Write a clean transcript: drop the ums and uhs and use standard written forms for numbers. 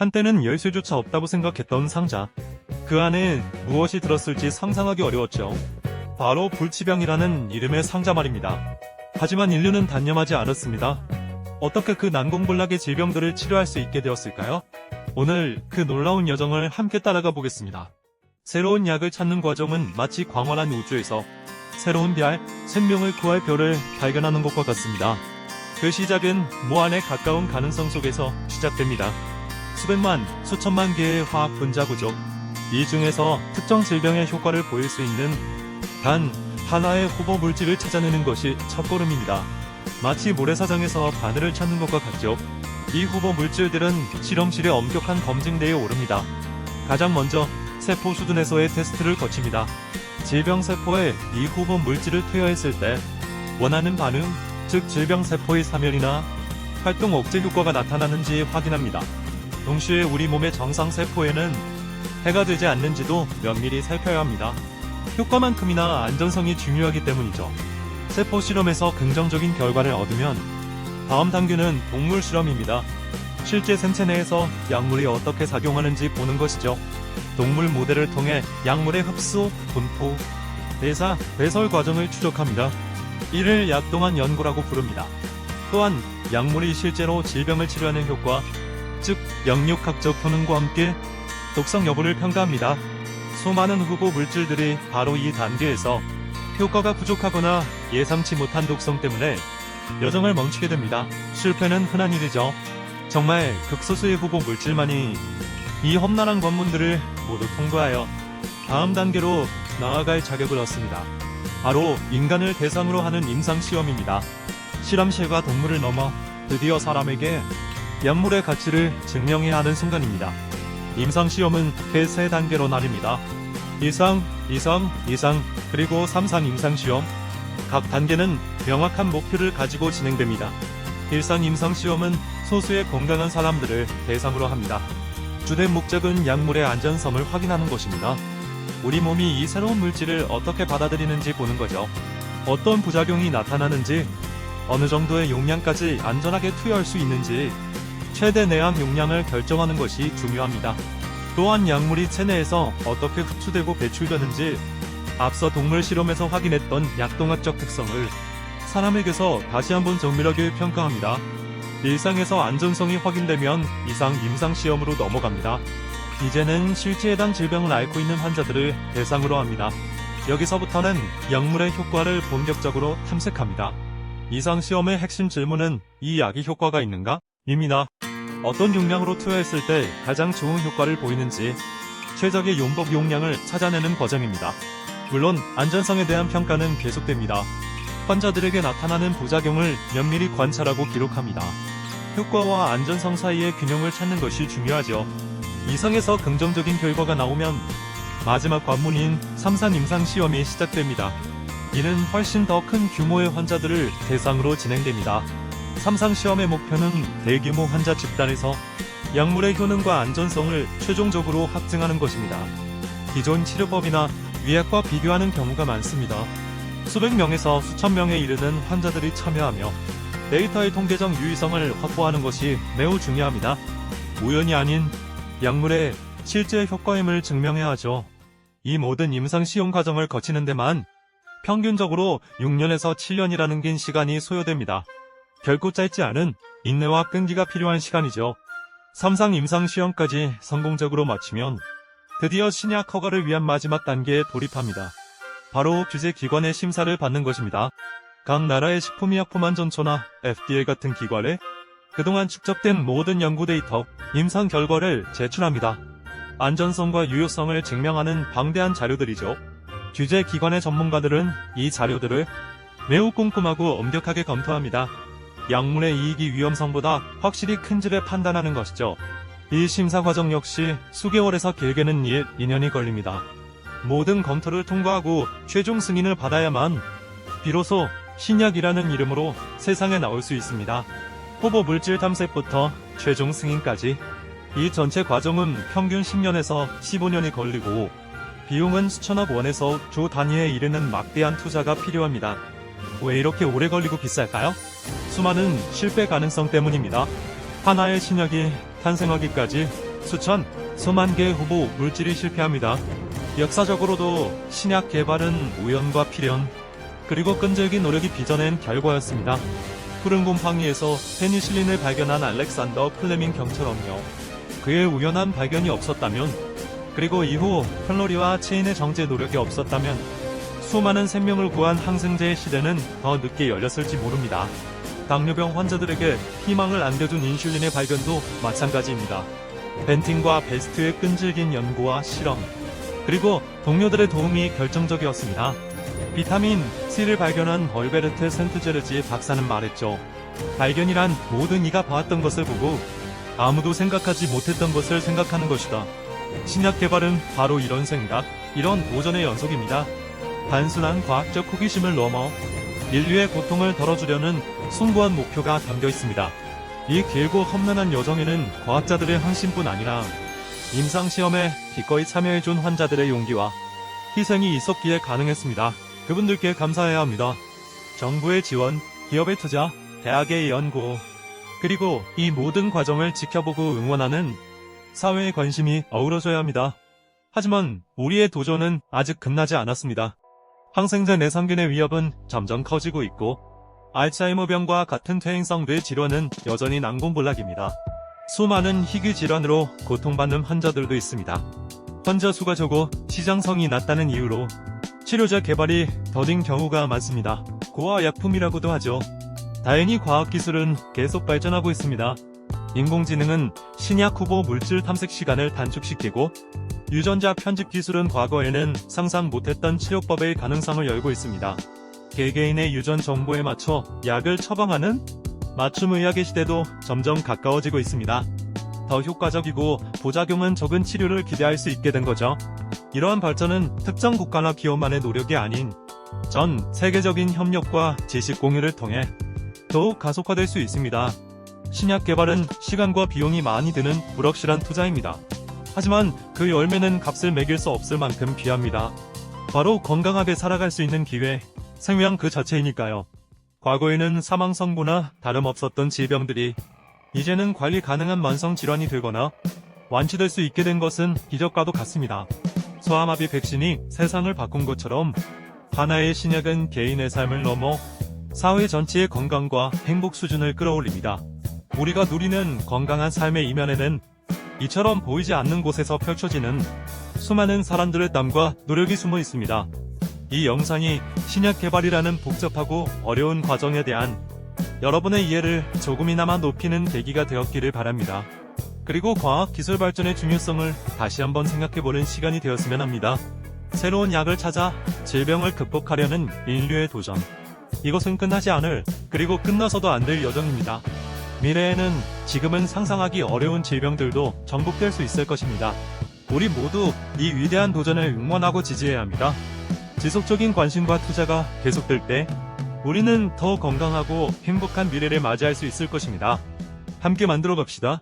한때는 열쇠조차 없다고 생각했던 상자. 그 안에 무엇이 들었을지 상상하기 어려웠죠. 바로 불치병이라는 이름의 상자 말입니다. 하지만 인류는 단념하지 않았습니다. 어떻게 그 난공불락의 질병들을 치료할 수 있게 되었을까요? 오늘 그 놀라운 여정을 함께 따라가 보겠습니다. 새로운 약을 찾는 과정은 마치 광활한 우주에서 새로운 별, 생명을 구할 별을 발견하는 것과 같습니다. 그 시작은 무한에 가까운 가능성 속에서 시작됩니다. 수백만, 수천만 개의 화학 분자 구조. 이 중에서 특정 질병의 효과를 보일 수 있는 단 하나의 후보 물질을 찾아내는 것이 첫걸음입니다. 마치 모래사장에서 바늘을 찾는 것과 같죠. 이 후보 물질들은 실험실의 엄격한 검증대에 오릅니다. 가장 먼저 세포 수준에서의 테스트를 거칩니다. 질병 세포에 이 후보 물질을 투여했을 때 원하는 반응, 즉 질병 세포의 사멸이나 활동 억제 효과가 나타나는지 확인합니다. 동시에 우리 몸의 정상 세포에는 해가 되지 않는지도 면밀히 살펴야 합니다. 효과만큼이나 안전성이 중요하기 때문이죠. 세포 실험에서 긍정적인 결과를 얻으면 다음 단계는 동물 실험입니다. 실제 생체 내에서 약물이 어떻게 작용하는지 보는 것이죠. 동물 모델을 통해 약물의 흡수, 분포, 대사, 배설 과정을 추적합니다. 이를 약동한 연구라고 부릅니다. 또한 약물이 실제로 질병을 치료하는 효과, 즉 영육학적 효능과 함께 독성 여부를 평가합니다. 수많은 후보 물질들이 바로 이 단계에서 효과가 부족하거나 예상치 못한 독성 때문에 여정을 멈추게 됩니다. 실패는 흔한 일이죠. 정말 극소수의 후보 물질만이 이 험난한 관문들을 모두 통과하여 다음 단계로 나아갈 자격을 얻습니다. 바로 인간을 대상으로 하는 임상시험입니다. 실험실과 동물을 넘어 드디어 사람에게 약물의 가치를 증명해야 하는 순간입니다. 임상시험은 그 세 단계로 나뉩니다. 1상, 2상, 2상, 그리고 3상 임상시험. 각 단계는 명확한 목표를 가지고 진행됩니다. 1상 임상시험은 소수의 건강한 사람들을 대상으로 합니다. 주된 목적은 약물의 안전성을 확인하는 것입니다. 우리 몸이 이 새로운 물질을 어떻게 받아들이는지 보는 거죠. 어떤 부작용이 나타나는지, 어느 정도의 용량까지 안전하게 투여할 수 있는지, 최대 내함 용량을 결정하는 것이 중요합니다. 또한 약물이 체내에서 어떻게 흡수되고 배출되는지, 앞서 동물 실험에서 확인했던 약동학적 특성을 사람에게서 다시 한번 정밀하게 평가합니다. 1상에서 안전성이 확인되면 2상 임상시험으로 넘어갑니다. 이제는 실제 해당 질병을 앓고 있는 환자들을 대상으로 합니다. 여기서부터는 약물의 효과를 본격적으로 탐색합니다. 임상시험의 핵심 질문은 이 약이 효과가 있는가? 입니다. 어떤 용량으로 투여했을 때 가장 좋은 효과를 보이는지 최적의 용법 용량을 찾아내는 과정입니다. 물론 안전성에 대한 평가는 계속됩니다. 환자들에게 나타나는 부작용을 면밀히 관찰하고 기록합니다. 효과와 안전성 사이의 균형을 찾는 것이 중요하죠. 이상에서 긍정적인 결과가 나오면 마지막 관문인 3상 임상시험이 시작됩니다. 이는 훨씬 더 큰 규모의 환자들을 대상으로 진행됩니다. 3상 시험의 목표는 대규모 환자 집단에서 약물의 효능과 안전성을 최종적으로 확증하는 것입니다. 기존 치료법이나 위약과 비교하는 경우가 많습니다. 수백 명에서 수천 명에 이르는 환자들이 참여하며 데이터의 통계적 유의성을 확보하는 것이 매우 중요합니다. 우연이 아닌 약물의 실제 효과임을 증명해야 하죠. 이 모든 임상시험 과정을 거치는 데만 평균적으로 6년에서 7년이라는 긴 시간이 소요됩니다. 결코 짧지 않은 인내와 끈기가 필요한 시간이죠. 3상 임상시험까지 성공적으로 마치면 드디어 신약 허가를 위한 마지막 단계에 돌입합니다. 바로 규제기관의 심사를 받는 것입니다. 각 나라의 식품의약품안전처나 FDA 같은 기관에 그동안 축적된 모든 연구 데이터, 임상 결과를 제출합니다. 안전성과 유효성을 증명하는 방대한 자료들이죠. 규제기관의 전문가들은 이 자료들을 매우 꼼꼼하고 엄격하게 검토합니다. 약물의 이익이 위험성보다 확실히 큰지를 판단하는 것이죠. 이 심사 과정 역시 수개월에서 길게는 2년이 걸립니다. 모든 검토를 통과하고 최종 승인을 받아야만 비로소 신약이라는 이름으로 세상에 나올 수 있습니다. 후보 물질 탐색부터 최종 승인까지 이 전체 과정은 평균 10년에서 15년이 걸리고 비용은 수천억 원에서 조 단위에 이르는 막대한 투자가 필요합니다. 왜 이렇게 오래 걸리고 비쌀까요? 수많은 실패 가능성 때문입니다. 하나의 신약이 탄생하기까지 수천, 수만 개의 후보 물질이 실패합니다. 역사적으로도 신약 개발은 우연과 필연, 그리고 끈질긴 노력이 빚어낸 결과였습니다. 푸른 곰팡이에서 페니실린을 발견한 알렉산더 플레밍 경처럼요. 그의 우연한 발견이 없었다면, 그리고 이후 플로리와 체인의 정제 노력이 없었다면 수많은 생명을 구한 항생제의 시대는 더 늦게 열렸을지 모릅니다. 당뇨병 환자들에게 희망을 안겨준 인슐린의 발견도 마찬가지입니다. 벤틴과 베스트의 끈질긴 연구와 실험, 그리고 동료들의 도움이 결정적이었습니다. 비타민 C를 발견한 얼베르트 센트제르지 박사는 말했죠. 발견이란 모든 이가 봐왔던 것을 보고 아무도 생각하지 못했던 것을 생각하는 것이다. 신약 개발은 바로 이런 생각, 이런 도전의 연속입니다. 단순한 과학적 호기심을 넘어 인류의 고통을 덜어주려는 숭고한 목표가 담겨 있습니다. 이 길고 험난한 여정에는 과학자들의 헌신뿐 아니라 임상시험에 기꺼이 참여해준 환자들의 용기와 희생이 있었기에 가능했습니다. 그분들께 감사해야 합니다. 정부의 지원, 기업의 투자, 대학의 연구, 그리고 이 모든 과정을 지켜보고 응원하는 사회의 관심이 어우러져야 합니다. 하지만 우리의 도전은 아직 끝나지 않았습니다. 항생제 내성균의 위협은 점점 커지고 있고 알츠하이머병과 같은 퇴행성 뇌 질환은 여전히 난공불락입니다. 수많은 희귀 질환으로 고통받는 환자들도 있습니다. 환자 수가 적고 시장성이 낮다는 이유로 치료제 개발이 더딘 경우가 많습니다. 고화 약품이라고도 하죠. 다행히 과학기술은 계속 발전하고 있습니다. 인공지능은 신약 후보 물질 탐색 시간을 단축시키고 유전자 편집 기술은 과거에는 상상 못했던 치료법의 가능성을 열고 있습니다. 개개인의 유전 정보에 맞춰 약을 처방하는 맞춤 의학의 시대도 점점 가까워지고 있습니다. 더 효과적이고 부작용은 적은 치료를 기대할 수 있게 된 거죠. 이러한 발전은 특정 국가나 기업만의 노력이 아닌 전 세계적인 협력과 지식 공유를 통해 더욱 가속화될 수 있습니다. 신약 개발은 시간과 비용이 많이 드는 불확실한 투자입니다. 하지만 그 열매는 값을 매길 수 없을 만큼 귀합니다. 바로 건강하게 살아갈 수 있는 기회, 생명 그 자체이니까요. 과거에는 사망 선고나 다름없었던 질병들이 이제는 관리 가능한 만성 질환이 되거나 완치될 수 있게 된 것은 기적과도 같습니다. 소아마비 백신이 세상을 바꾼 것처럼 하나의 신약은 개인의 삶을 넘어 사회 전체의 건강과 행복 수준을 끌어올립니다. 우리가 누리는 건강한 삶의 이면에는 이처럼 보이지 않는 곳에서 펼쳐지는 수많은 사람들의 땀과 노력이 숨어 있습니다. 이 영상이 신약 개발이라는 복잡하고 어려운 과정에 대한 여러분의 이해를 조금이나마 높이는 계기가 되었기를 바랍니다. 그리고 과학 기술 발전의 중요성을 다시 한번 생각해보는 시간이 되었으면 합니다. 새로운 약을 찾아 질병을 극복하려는 인류의 도전. 이것은 끝나지 않을, 그리고 끝나서도 안 될 여정입니다. 미래에는 지금은 상상하기 어려운 질병들도 정복될 수 있을 것입니다. 우리 모두 이 위대한 도전을 응원하고 지지해야 합니다. 지속적인 관심과 투자가 계속될 때 우리는 더 건강하고 행복한 미래를 맞이할 수 있을 것입니다. 함께 만들어 갑시다.